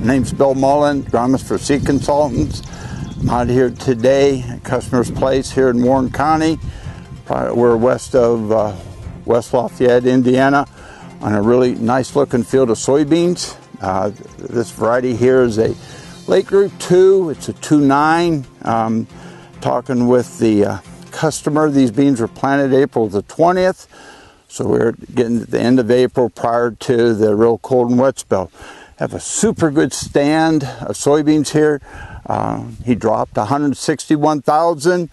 name's Bill Mullen, agronomist for Seed Consultants. I'm out here today at Customer's Place here in Warren County. We're west of West Lafayette, Indiana, on a really nice looking field of soybeans. This variety here is a Late Group 2. It's a 2.9. Talking with the customer, these beans were planted April the 20th. So we're getting to the end of April prior to the real cold and wet spell. Have a super good stand of soybeans here. He dropped 161,000.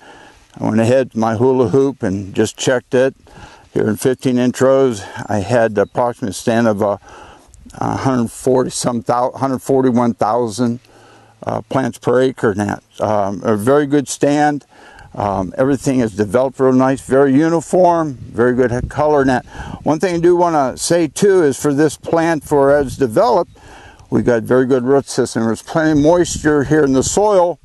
I went ahead to my hula hoop and just checked it. Here in 15-inch rows, I had approximately a stand of 141,000 plants per acre net. A very good stand. Everything is developed real nice, very uniform, very good color net. One thing I do want to say too is for this plant, for as developed, we got very good root system. There's plenty of moisture here in the soil,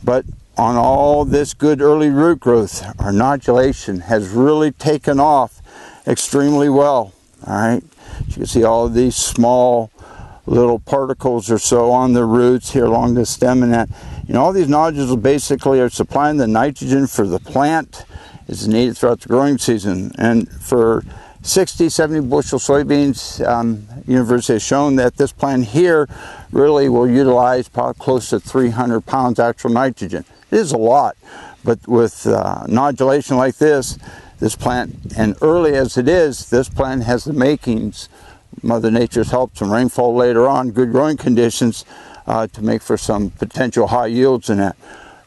but on all this good early root growth, our nodulation has really taken off extremely well. All right, you can see all of these small little particles or so on the roots here along the stem, and that, you know, all these nodules basically are supplying the nitrogen for the plant is needed throughout the growing season. And for 60-70 bushel soybeans, University has shown that this plant here really will utilize probably close to 300 pounds actual nitrogen. It is a lot, but with nodulation like this plant, and early as it is, this plant has the makings. Mother Nature's helped, some rainfall later on, good growing conditions to make for some potential high yields in that.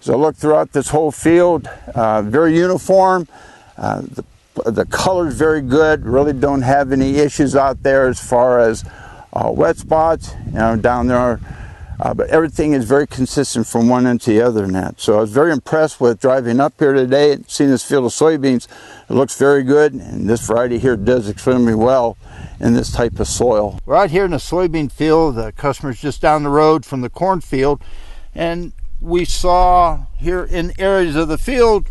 So look throughout this whole field, very uniform. The color is very good. Really don't have any issues out there as far as wet spots, you know, down there. But everything is very consistent from one end to the other in that. So I was very impressed with driving up here today and seeing this field of soybeans. It looks very good, and this variety here does extremely well in this type of soil. We're out here in a soybean field. The customer's just down the road from the corn field, and we saw here in areas of the field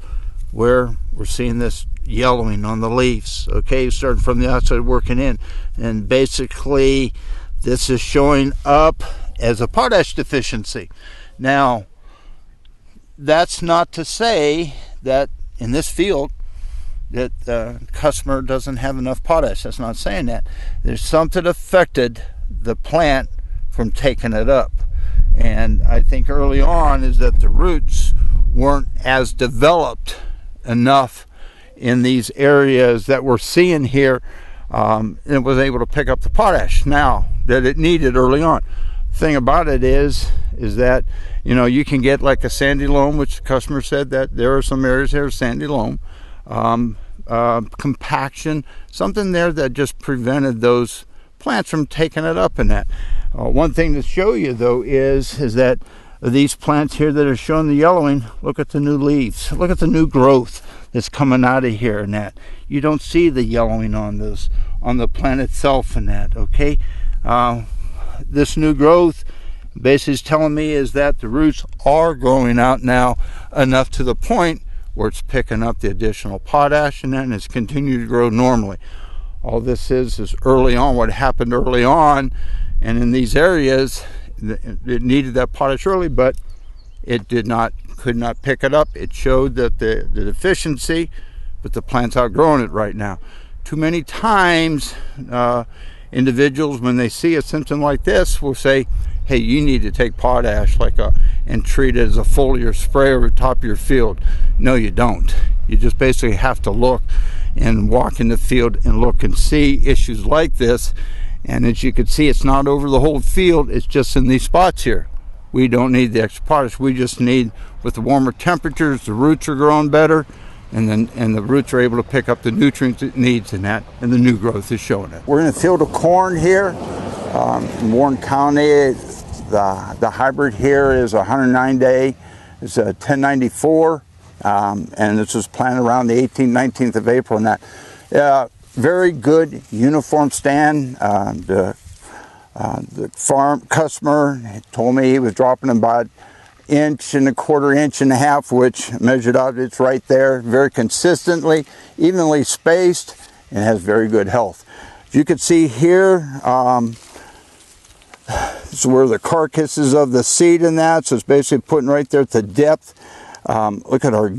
where we're seeing this yellowing on the leaves. Okay, starting from the outside working in, and basically this is showing up as a potash deficiency. Now, that's not to say that in this field that the customer doesn't have enough potash. That's not saying that. There's something affected the plant from taking it up. And I think early on is that the roots weren't as developed enough in these areas that we're seeing here. It was able to pick up the potash now that it needed early on. Thing about it is that, you know, you can get like a sandy loam, which the customer said that there are some areas here of sandy loam, compaction, something there that just prevented those plants from taking it up in that. One thing to show you though is that these plants here that are showing the yellowing, look at the new leaves, look at the new growth that's coming out of here and that. You don't see the yellowing on those, on the plant itself and that, okay? This new growth basically is telling me is that the roots are growing out now enough to the point where it's picking up the additional potash and then it's continuing to grow normally. All this is early on, what happened early on, and in these areas it needed that potash early, but it could not pick it up. It showed that the deficiency, but the plant's outgrowing it right now. Too many times individuals, when they see a symptom like this, will say, hey, you need to take potash and treat it as a foliar spray over the top of your field. No, you don't. You just basically have to look and walk in the field and look and see issues like this. And as you can see, it's not over the whole field, it's just in these spots here. We don't need the extra potash. We just need, with the warmer temperatures, the roots are growing better, and the roots are able to pick up the nutrients it needs in that, and the new growth is showing it. We're in a field of corn here in Warren County. The hybrid here is a 109-day. It's a 1094, and this was planted around the 18th, 19th of April. And that very good uniform stand. The farm customer told me he was dropping about 1 1/4 inch, 1.5 inches, which measured out, it's right there, very consistently, evenly spaced, and has very good health. As you can see here, This is where the carcasses of the seed in that, so it's basically putting right there at the depth. Look at our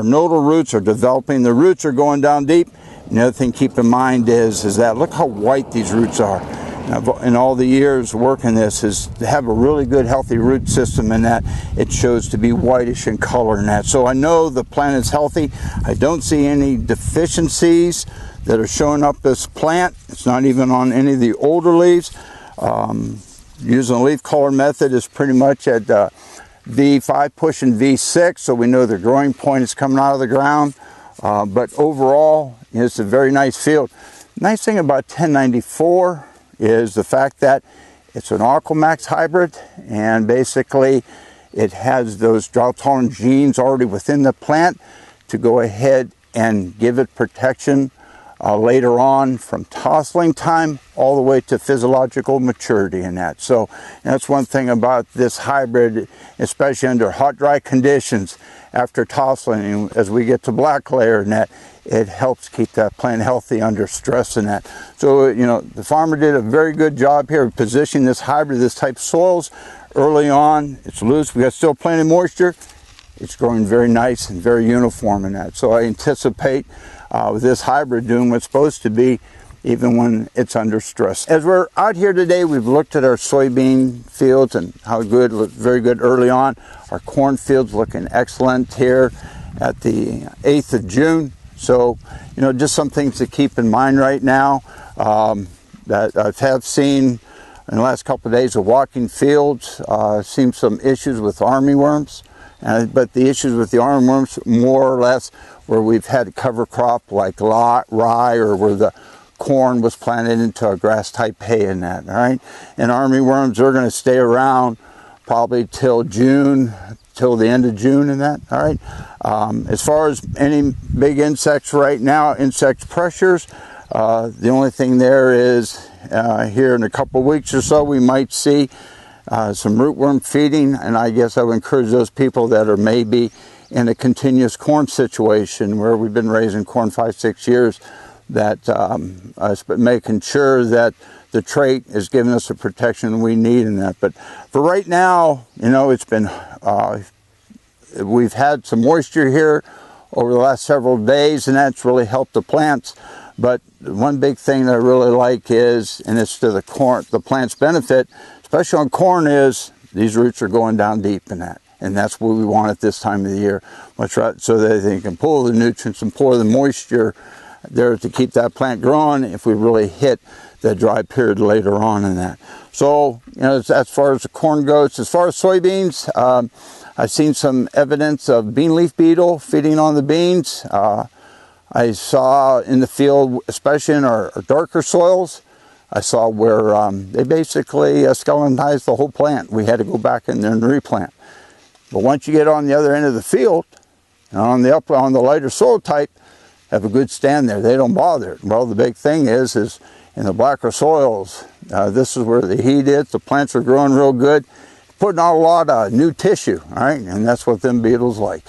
nodal roots are developing. The roots are going down deep. And the other thing to keep in mind is that look how white these roots are. In all the years working this is to have a really good healthy root system in that it shows to be whitish in color in that. So I know the plant is healthy. I don't see any deficiencies that are showing up this plant. It's not even on any of the older leaves. Using the leaf color method is pretty much at V5 pushing V6, so we know the growing point is coming out of the ground. But overall, it's a very nice field. Nice thing about 1094 is the fact that it's an Aquamax hybrid, and basically it has those drought tolerant genes already within the plant to go ahead and give it protection later on from tossling time all the way to physiological maturity in that. So that's one thing about this hybrid, especially under hot, dry conditions after tossling. As we get to black layer in that, it helps keep that plant healthy under stress in that. So, you know, the farmer did a very good job here of positioning this hybrid, this type of soils early on. It's loose, we got still plenty of moisture. It's growing very nice and very uniform in that. So I anticipate with this hybrid doing what's supposed to be even when it's under stress. As we're out here today, we've looked at our soybean fields and how good, looked very good early on. Our corn fields looking excellent here at the 8th of June. So, you know, just some things to keep in mind right now that I have seen in the last couple of days of walking fields. Seen some issues with armyworms. But the issues with the armyworms, more or less, where we've had a cover crop like rye, or where the corn was planted into a grass type hay in that, all right? And armyworms are going to stay around probably till June, till the end of June in that, all right? As far as any big insects right now, insect pressures, the only thing there is here in a couple of weeks or so, we might see some rootworm feeding, and I guess I would encourage those people that are maybe in a continuous corn situation where we've been raising corn 5-6 years, that making sure that the trait is giving us the protection we need in that. But for right now, you know, it's been we've had some moisture here over the last several days, and that's really helped the plants. But one big thing that I really like is, and it's to the plant's benefit, especially on corn, is these roots are going down deep in that. And that's what we want at this time of the year, so that they can pull the nutrients and pour the moisture there to keep that plant growing if we really hit the dry period later on in that. So, you know, as far as the corn goes, as far as soybeans, I've seen some evidence of bean leaf beetle feeding on the beans. I saw in the field, especially in our darker soils, I saw where they basically skeletonized the whole plant. We had to go back in there and replant. But once you get on the other end of the field, on the lighter soil type, have a good stand there. They don't bother it. Well, the big thing is in the blacker soils, this is where the heat is. The plants are growing real good, putting out a lot of new tissue, all right? And that's what them beetles like.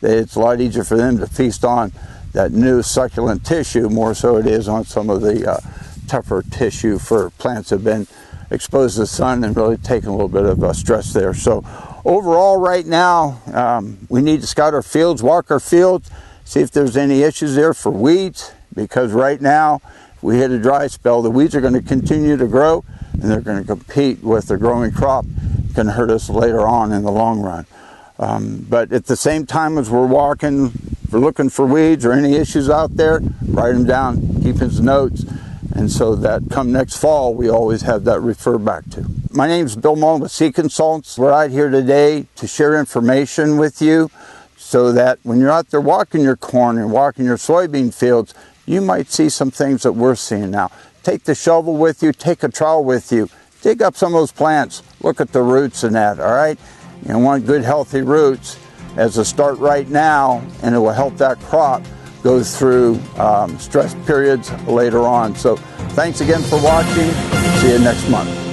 It's a lot easier for them to feast on that new succulent tissue, more so it is on some of the tougher tissue for plants that have been exposed to the sun and really taking a little bit of stress there. So overall right now, we need to scout our fields, walk our fields, see if there's any issues there for weeds, because right now, if we hit a dry spell, the weeds are going to continue to grow and they're going to compete with the growing crop. It's going to hurt us later on in the long run. But at the same time as we're walking, if we're looking for weeds or any issues out there, write them down, keep his notes, and so that come next fall, we always have that refer back to. My name is Bill Mullen with Seed Consultants. We're out here today to share information with you so that when you're out there walking your corn and walking your soybean fields, you might see some things that we're seeing now. Take the shovel with you, take a trowel with you, dig up some of those plants, look at the roots and that, all right? You want good healthy roots as a start right now, and it will help that crop go through stress periods later on. So thanks again for watching. See you next month.